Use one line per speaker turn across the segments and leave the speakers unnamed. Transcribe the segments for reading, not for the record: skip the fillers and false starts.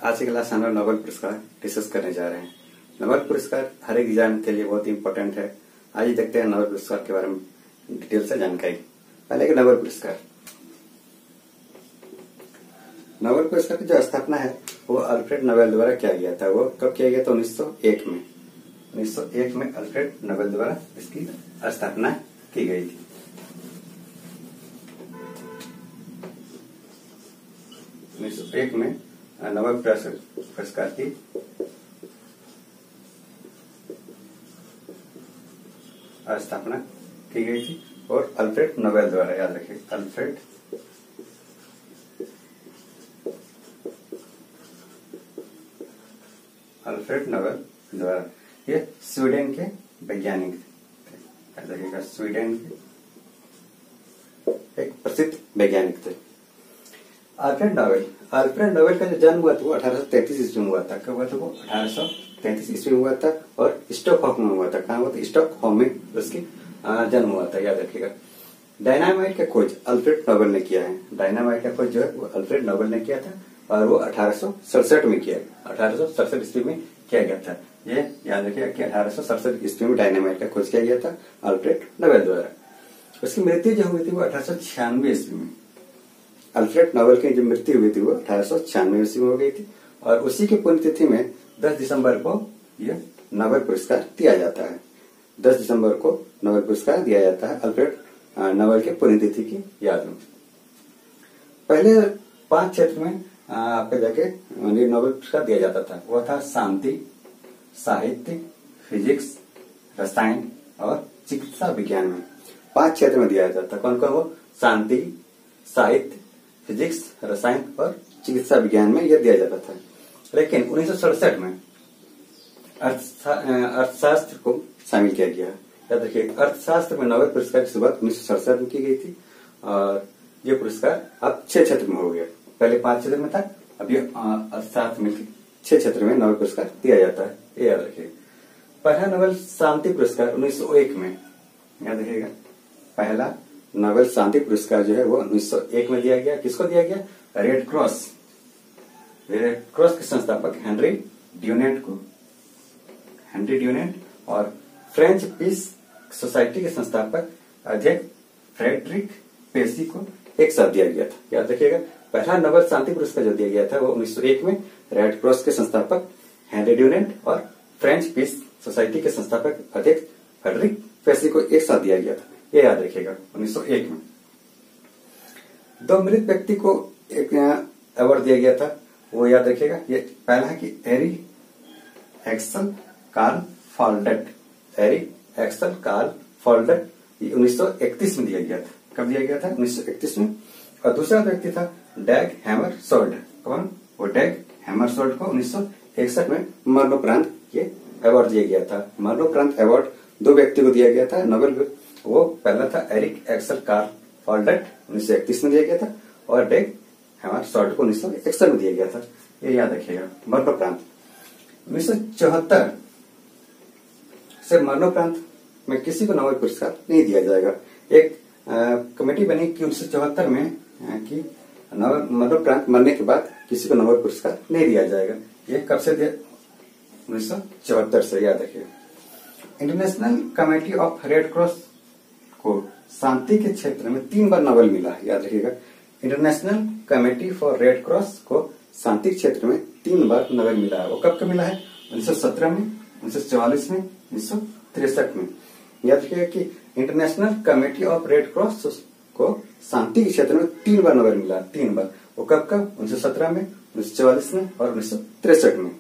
आज की क्लास हम लोग नोबेल पुरस्कार डिस्कस करने जा रहे हैं। नोबेल पुरस्कार हर एक एग्जाम के लिए बहुत ही इंपॉर्टेंट है। आज ही देखते हैं नोबेल पुरस्कार के बारे में डिटेल से जानकारी। पहले के नोबेल पुरस्कार की जो स्थापना है वो अल्फ्रेड नोबेल द्वारा किया गया था। वो कब किया गया था? 1901 में। 1901 में अल्फ्रेड नोबेल द्वारा इसकी स्थापना की गई थी। एक में नोबेल पुरस्कार की स्थापना की गई थी और अल्फ्रेड नोबेल द्वारा, याद रखिए, अल्फ्रेड नोबेल द्वारा। ये स्वीडन के वैज्ञानिक थे, याद रखिएगा, स्वीडन के एक प्रसिद्ध वैज्ञानिक थे। अल्फ्रेड नोबेल का जो जन्म हुआ था वो 1833 ईस्वी में हुआ था। कब हुआ था वो? 1833 ईस्वी में हुआ था और स्टॉकहोम में हुआ था। कहाँ हुआ था? स्टॉकहोम में उसकी जन्म हुआ था, याद रखिएगा। डायनामाइट का खोज अल्फ्रेड नोबेल ने किया है। डायनामाइट का खोज जो है वो अल्फ्रेड नोबेल ने किया था और वो 1867 में किया। 1867 ईस्वी में किया गया था। ये याद रखिएगा कि 1867 ईस्वी में डायनामाइट का खोज किया गया था अल्फ्रेड नोबेल द्वारा। उसकी मृत्यु जो हुई थी वो 1896 ईस्वी में। अल्फ्रेड नोबेल की जो मृत्यु हुई थी वो 1896 ईस्वी में हो गई थी और उसी की पुण्यतिथि में 10 दिसंबर को यह नोबेल पुरस्कार दिया जाता है। 10 दिसंबर को नोबेल पुरस्कार दिया जाता है अल्फ्रेड नोबेल के पुण्यतिथि की याद में। पहले 5 क्षेत्र में आपको जाके नोबेल पुरस्कार दिया जाता था। वो था शांति, साहित्य, फिजिक्स, रसायन और चिकित्सा विज्ञान में। 5 क्षेत्र में दिया जाता था। कौन कौन? वो शांति, साहित्य, फिजिक्स, रसायन और चिकित्सा विज्ञान में यह दिया जाता था। लेकिन 1967 में अर्थशास्त्र को शामिल किया गया। याद रखिए, अर्थशास्त्र में नोबेल पुरस्कार की शुरुआत 1967 में की गई थी और ये पुरस्कार अब 6 क्षेत्र में हो गया। पहले 5 क्षेत्र में था, अब ये अर्थशास्त्र में 6 क्षेत्र में नोबेल पुरस्कार दिया जाता है, ये याद रखिए। पहला नोबेल शांति पुरस्कार 1901 में, याद रखिएगा, पहला नोबेल शांति पुरस्कार जो है वो 1901 में दिया गया। किसको दिया गया? रेड क्रॉस के संस्थापक हेनरी ड्यूनेंट और फ्रेंच पीस सोसाइटी के संस्थापक अध्यक्ष फ्रेडरिक पेसी को एक साथ दिया गया था। याद रखिएगा, पहला नोबेल शांति पुरस्कार जो दिया गया था वो 1901 में रेड क्रॉस के संस्थापक हेनरी ड्यूनेंट और फ्रेंच पीस सोसाइटी के संस्थापक अध्यक्ष फ्रेडरिक पेसी को एक साथ दिया गया था, ये याद रखिएगा, 1901 में। 2 मृत व्यक्ति को एक अवार्ड दिया गया था, वो याद रखिएगा। ये पहला है कि एरी एक्सल कार्ल फॉल्डेट, ये 1931 में दिया गया था। कब दिया गया था? 1931 में। और दूसरा व्यक्ति था डैग हैमरशोल्ड। कौन? वो डैग हैमरशोल्ड को 1961 में मरणोपरांत ये अवार्ड दिया गया था। मरणोपरांत अवार्ड 2 व्यक्ति को दिया गया था नोबेल। वो पहला था एरिक एक्सल कार्ल फॉल्डेट, 1931 में दिया गया था और डैग हैमरशोल्ड को 1961 में दिया गया था, ये याद रखिएगा। मरणोपरांत 1974 से मरणोपरांत में किसी को नोबेल पुरस्कार नहीं दिया जाएगा। एक कमेटी बनी कि 1974 में कि मरणोपरांत मरने के बाद किसी को नोबेल पुरस्कार नहीं दिया जाएगा। ये कब से दिया? 1974 से, याद रखिएगा। International committee of red cross को शांति के क्षेत्र में 3 बार नोबेल मिला है, याद रखिएगा। International committee for red cross को शांति क्षेत्र में 3 बार नोबेल मिला है। वो कब कब मिला है? 1917 में, 1944 में, 1963 में। याद रखिएगा कि international committee of red cross को शांति के क्षेत्र में 3 बार नोबेल मिला, 3 बार। वो कब कब? 1917 में, 1944 में और 1963 में।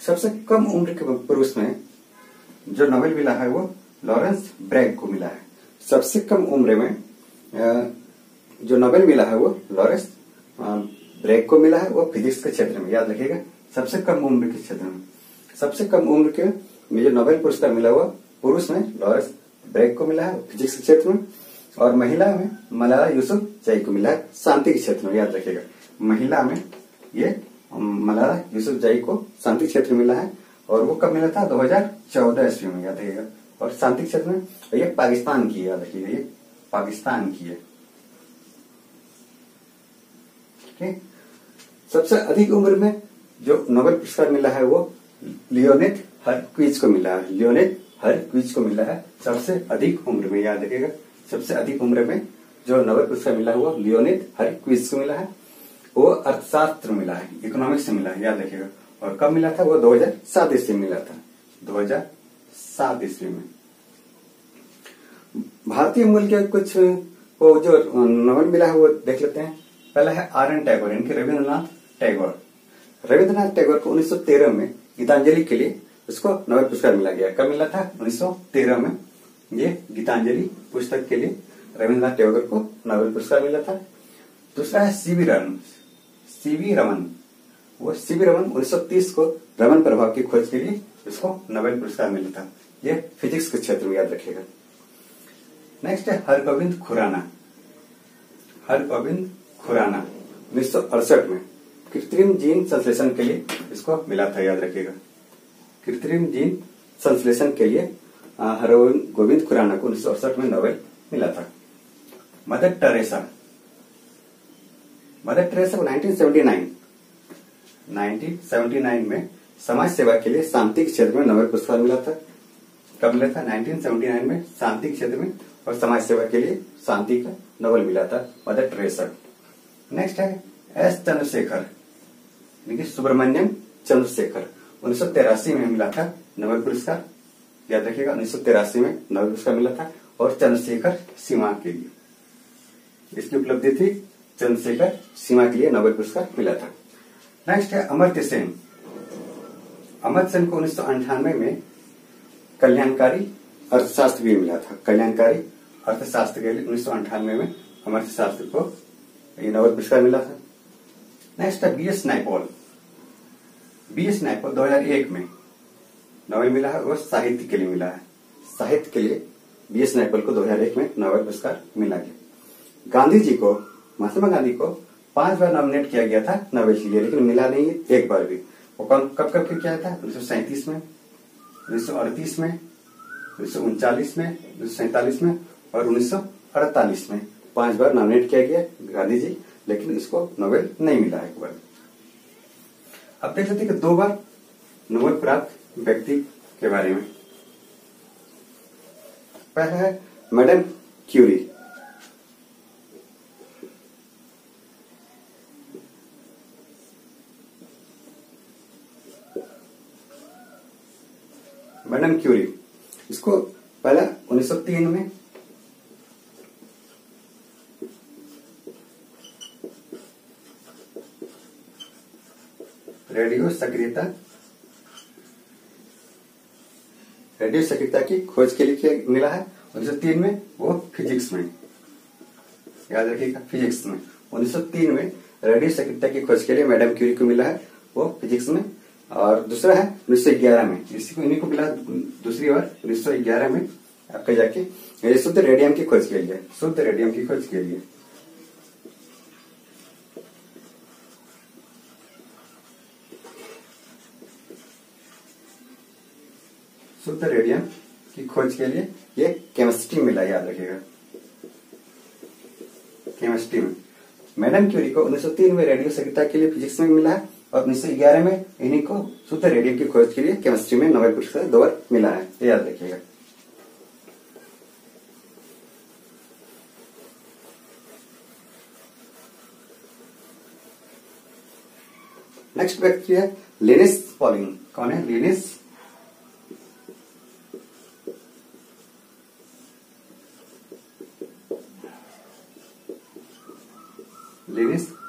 सबसे कम उम्र के पुरुष में जो नोबेल मिला है वो लॉरेंस ब्रैग को मिला है। सबसे कम उम्र में जो नोबेल मिला है वो लॉरेंस ब्रैग को मिला है, वो फिजिक्स के क्षेत्र में, याद रखिएगा। सबसे कम उम्र के क्षेत्र में, सबसे कम उम्र के में जो नोबेल पुरस्कार मिला हुआ पुरुष में लॉरेंस ब्रैग को मिला है फिजिक्स के क्षेत्र में और महिला में मलाला यूसुफजई को मिला है शांति के क्षेत्र में, याद रखिएगा। महिला में ये मलाला यूसुफजई को शांति क्षेत्र में मिला है और वो कब मिला था? 2014 ईस्वी में, याद रखिएगा। और शांति क्षेत्र में ये पाकिस्तान की, याद रखिएगा, ये पाकिस्तान की है। ठीक, सबसे अधिक उम्र में जो नोबेल पुरस्कार मिला है वो लियोनिद हरक्विज को मिला है। लियोनिद हरक्विज को मिला है सबसे अधिक उम्र में, याद रखिएगा। सबसे अधिक उम्र में जो नोबेल पुरस्कार मिला है वो लियोनिद हरक्विज को मिला है। वो अर्थशास्त्र मिला है, इकोनॉमिक्स से मिला है, याद रखिएगा। और कब मिला था? वो 2007 ईस्वी में मिला था, 2007 ईस्वी में। भारतीय मूल के कुछ वो जो नोबेल मिला है वो देख लेते हैं। पहला है R.N. टैगोर, इनके रविन्द्रनाथ टैगोर। रविन्द्रनाथ टैगोर को 1913 में गीतांजलि के लिए उसको नोबेल पुरस्कार मिला गया। कब मिला था? 1913 में। ये गीतांजलि पुस्तक के लिए रविन्द्रनाथ टैगोर को नोबेल पुरस्कार मिला था। दूसरा है सीवी रमन। वो सीवी रमन 1930 को रमन प्रभाव की खोज के लिए उसको नोबेल पुरस्कार मिला था। ये फिजिक्स के क्षेत्र में, याद रखिएगा। नेक्स्ट है हरगोविंद खुराना। 1968 में कृत्रिम जीन संश्लेषण के लिए इसको मिला था, याद रखिएगा। कृत्रिम जीन संश्लेषण के लिए हरगोविंद खुराना को 1968 में नोबेल मिला था। मदर टेरेसा को 1979 में समाज सेवा के लिए शांति के क्षेत्र में नोबेल पुरस्कार मिला था। कब मिला था? 1979 में शांति के क्षेत्र में और समाज सेवा के लिए शांति का नोबेल मिला था मदर टेरेसा। नेक्स्ट है एस चंद्रशेखर, सुब्रमण्यम चंद्रशेखर। 1983 में मिला था नोबेल पुरस्कार, याद रखिएगा। 1983 में नोबेल पुरस्कार मिला था। और चंद्रशेखर सीमा के लिए इसकी उपलब्धि थी, चंद्रशेखर सीमा के लिए नोबेल पुरस्कार मिला था। नेक्स्ट है अमर्त्य सेन। अमर्त्य सेन को 1998 में कल्याणकारी अर्थशास्त्र भी मिला था। कल्याणकारी अर्थशास्त्र के लिए 1998 में अमर्त्य शास्त्री को ये नोबेल पुरस्कार मिला था। नेक्स्ट है बी एस नायपॉल 2001 में नोबेल मिला है। वो साहित्य के लिए मिला है। साहित्य के लिए बी एस नायपॉल को 2001 में नोबेल पुरस्कार मिला गया। महात्मा गांधी को 5 बार नॉमिनेट किया गया था नोबेल के लिए, लेकिन मिला नहीं एक बार भी। वो कब किया था? 1937 में, 1938 में, 1939 में, 1947 में और 1948 में 5 बार नॉमिनेट किया गया गांधी जी, लेकिन इसको नोबेल नहीं मिला एक बार। अब देख लेते हैं कि 2 बार नोबेल प्राप्त व्यक्ति के बारे में। पहला है मैडम क्यूरी। मैडम क्यूरी, इसको पहला 1903 में रेडियो सक्रियता की खोज के लिए मिला है। 1903 में वो फिजिक्स में, याद रखिएगा, फिजिक्स में 1903 में रेडियो सक्रियता की खोज के लिए मैडम क्यूरी को मिला है, वो फिजिक्स में। और दूसरा है 1911 में, इन्हीं को मिला दूसरी बार 1911 में आपका जाके शुद्ध रेडियम की खोज के लिए, शुद्ध रेडियम की खोज के लिए। शुद्ध रेडियम की खोज के लिए ये केमिस्ट्री मिला, याद रखिएगा, केमिस्ट्री में। मैडम क्यूरी को 1903 में रेडियो सक्रियता के लिए फिजिक्स में मिला है और 1911 में इन्हीं को शुद्ध रेडियम की खोज के लिए केमिस्ट्री में नोबेल पुरस्कार 2 बार मिला है, याद रखिएगा। नेक्स्ट व्यक्ति है लिनिस पॉलिंग। कौन है? लिनिस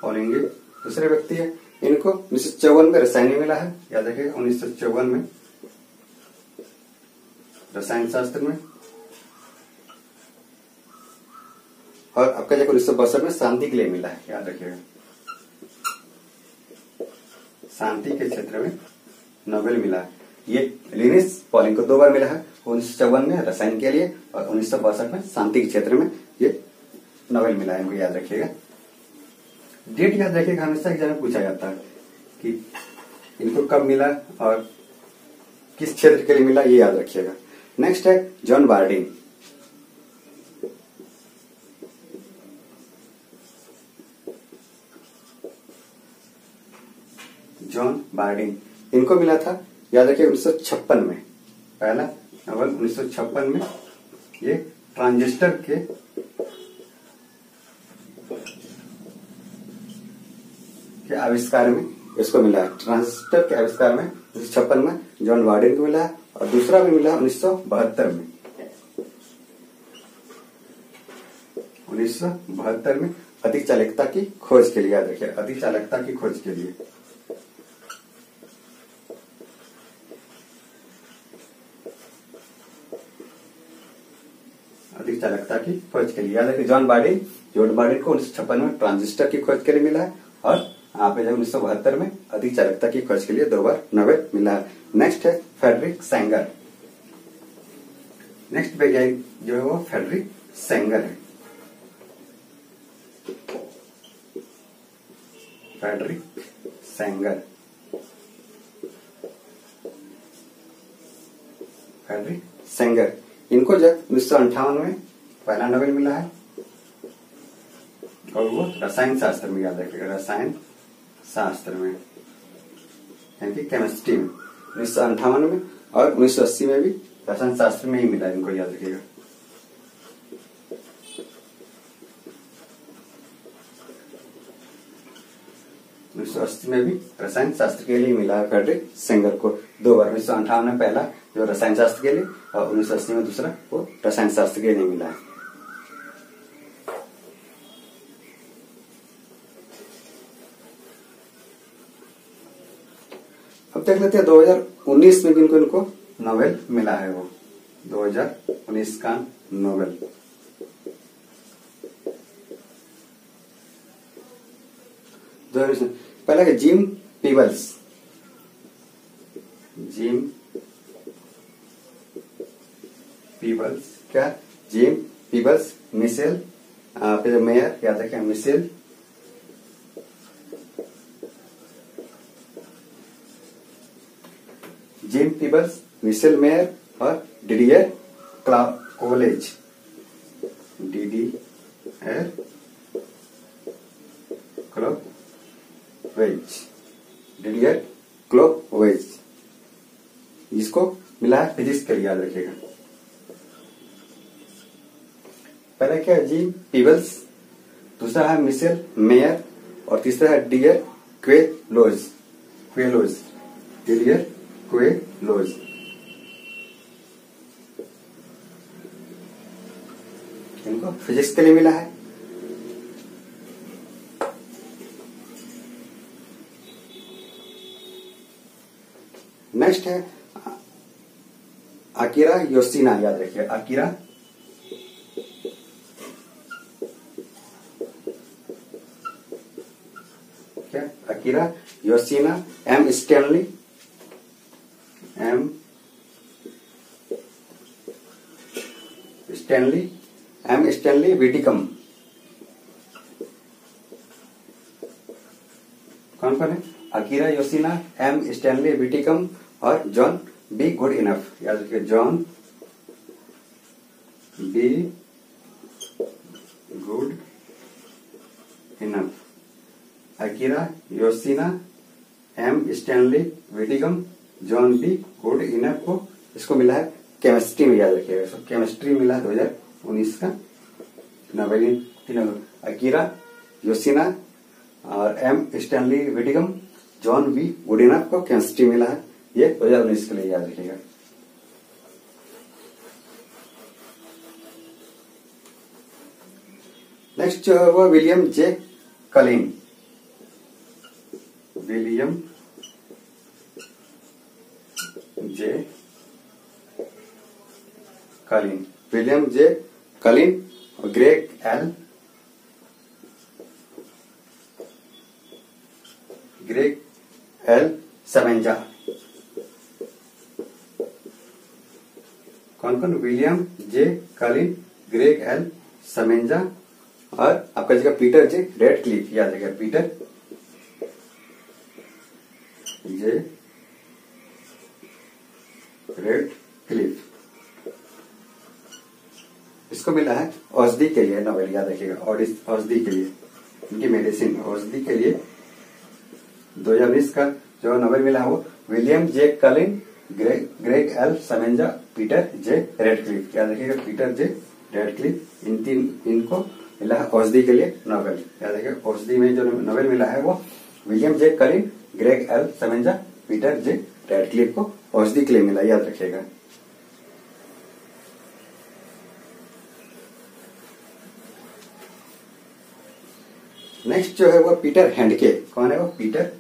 पॉलिंग दूसरे व्यक्ति है। इनको 1954 में रसायन में मिला है, याद रखिएगा, 1954 में रसायन शास्त्र में। और आपका जगह 1962 में शांति के लिए मिला है, याद रखिएगा, शांति के क्षेत्र में नोबेल मिला है। ये लिनिस पॉलिंग को 2 बार मिला है, 1954 में रसायन के लिए और 1962 में शांति के क्षेत्र में ये नोबेल मिला है, इनको याद रखिएगा। डेट याद रखिएगा, हमेशा एग्जाम में पूछा जाता है कि इनको कब मिला और किस क्षेत्र के लिए मिला, ये याद रखिएगा। नेक्स्ट है जॉन बार्डिन। जॉन बार्डिन, इनको मिला था याद रखिए 1956 में, पहला नोबेल 1956 में ये ट्रांजिस्टर के आविष्कार में इसको मिला है। ट्रांजिस्टर के आविष्कार में 1956 में जॉन बार्डिन को मिला है, और दूसरा भी मिला 1972 में। 1972 में अधिक चालकता की खोज के लिए, याद रखिए अधिक चालकता की खोज के लिए। अधिक चालकता की खोज के लिए याद रखिए जॉन बार्डिन को 1956 में ट्रांजिस्टर की खोज के लिए मिला है, और यहाँ पे जब 1972 में अधिक चालकता की खोज के लिए 2 बार नोबेल मिला है। नेक्स्ट है फ्रेडरिक सेंगर। नेक्स्ट वैज्ञानिक जो है वो फ्रेडरिक सेंगर है। फ्रेडरिक सेंगर, फ्रेडरिक सेंगर, इनको जब 1958 में पहला नोबेल मिला है, और वो रसायन शास्त्र में, याद रखिएगा रसायन शास्त्र में, यानी कि केमिस्ट्री में 1958 में, और 1980 में भी रसायन शास्त्र में ही मिला, इनको याद रखिएगा। में भी रसायन शास्त्र के लिए मिला है फ्रेडरिक सेंगर को 2 बार। 1958 में पहला जो रसायन शास्त्र के लिए, और 1980 में दूसरा वो रसायन शास्त्र के लिए मिला है। अब देख लेते हैं 2019 में इनको नोबेल मिला है, वो 2019 का नोबेल। पहला है जिम पीबल्स। जिम पीबल्स, क्या जिम पीबल्स, मिशेल फिर मेयर, याद रखें Michel Jim Peebles, Michel Mayor और Didier Queloz. Didier Didier Queloz, इसको मिला है फिजिक्स के लिए, याद रखिएगा। पहला क्या है जिम पीबल्स, दूसरा है मिशेल मेयर, और तीसरा है डिडियर क्वेलोज। डिडियर क्वेलोज, इनको फिजिक्स के लिए मिला है। नेक्स्ट है अकीरा योशिना, याद रखिए अकीरा क्या Akira Yoshino, M Stanley Whittingham. कौन कौन है? Akira Yoshino, M Stanley Whittingham और जॉन बी गुड इनफ, याद रखिए John B Goodenough. Akira Yoshino, M Stanley Whittingham, John B Goodenough को इसको मिला है केमिस्ट्री में, याद रखिएगा। इसको केमिस्ट्री मिला है 2019 का नोबेल। तीनों अकीरा योशिना और M Stanley Whittingham, John B Goodenough को केमिस्ट्री मिला है, ये 2019 के लिए, याद रखिएगा। नेक्स्ट जो है वो William G Kaelin. William G Kaelin, William G Kaelin और ग्रेग एल समेंजा। कौन कौन? William G Kaelin, Gregg L Semenza और आपका जगह पीटर जे रेडक्लिफ, याद रखिएगा पीटर जे रेडक्लिफ। इसको मिला है औषधि के लिए नोबेल, याद रखिएगा औषधि के लिए, इनकी मेडिसिन औषधि के लिए 2019 का जो नोबेल मिला है वो William G Kaelin, Gregg L Semenza, Peter J Ratcliffe. याद रखिएगा पीटर जे रेडक्लिफ, इनको मिला है औषधि के लिए नोबेल। याद रखिएगा औषधि में जो नोबेल मिला है वो William G Kaelin, Gregg L Semenza, Peter J Ratcliffe को औषधि के लिए मिला। याद रखिएगा। नेक्स्ट जो है वो पीटर हैंडके। कौन है वो? Peter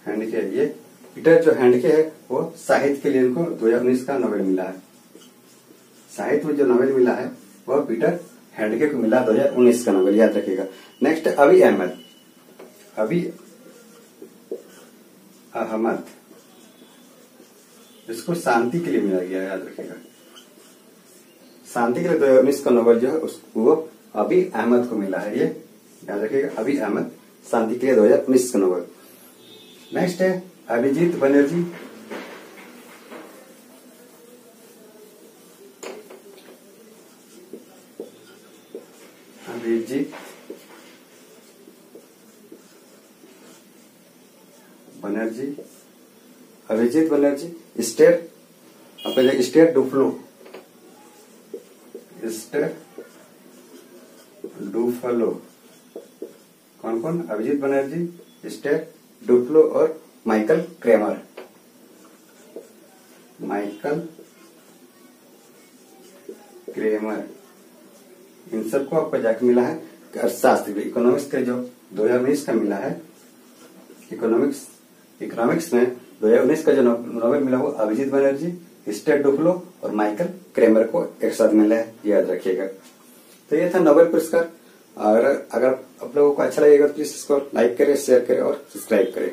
Handke. ये पीटर जो हैंडके है वो साहित्य के लिए इनको 2019 का नोबेल मिला है। साहित्य में जो नोबेल मिला है वो पीटर हैंडके को मिला 2019 का नोबेल। याद रखिएगा। नेक्स्ट अभी अहमद। अभी अहमद इसको शांति के लिए मिला गया। याद रखिएगा शांति के लिए 2019 का नोबेल जो है वो अभी अहमद को मिला है। ये याद रखिएगा अभी अहमद शांति के लिए 2019 का नोबेल। नेक्स्ट है अभिजीत बनर्जी। अभिजीत बनर्जी, अभिजीत बनर्जी स्टेट अपने स्टेट डुफ्लो, स्टेट डुफ्लो। कौन कौन? अभिजीत बनर्जी, स्टेट डुफ्लो और माइकल क्रेमर। माइकल क्रेमर इन सबको आपको जाके मिला है अर्थशास्त्र, इकोनॉमिक्स के जो 2019 का मिला है। इकोनॉमिक्स में 2019 का जो नोबेल मिला वो अभिजीत बनर्जी, स्टेट डुफ्लो और माइकल क्रेमर को एक साथ मिला है। याद रखिएगा। तो ये था नोबेल पुरस्कार। और अगर आप लोगों को अच्छा लगेगा तो प्लीज इसको लाइक करें, शेयर करें और सब्सक्राइब करें।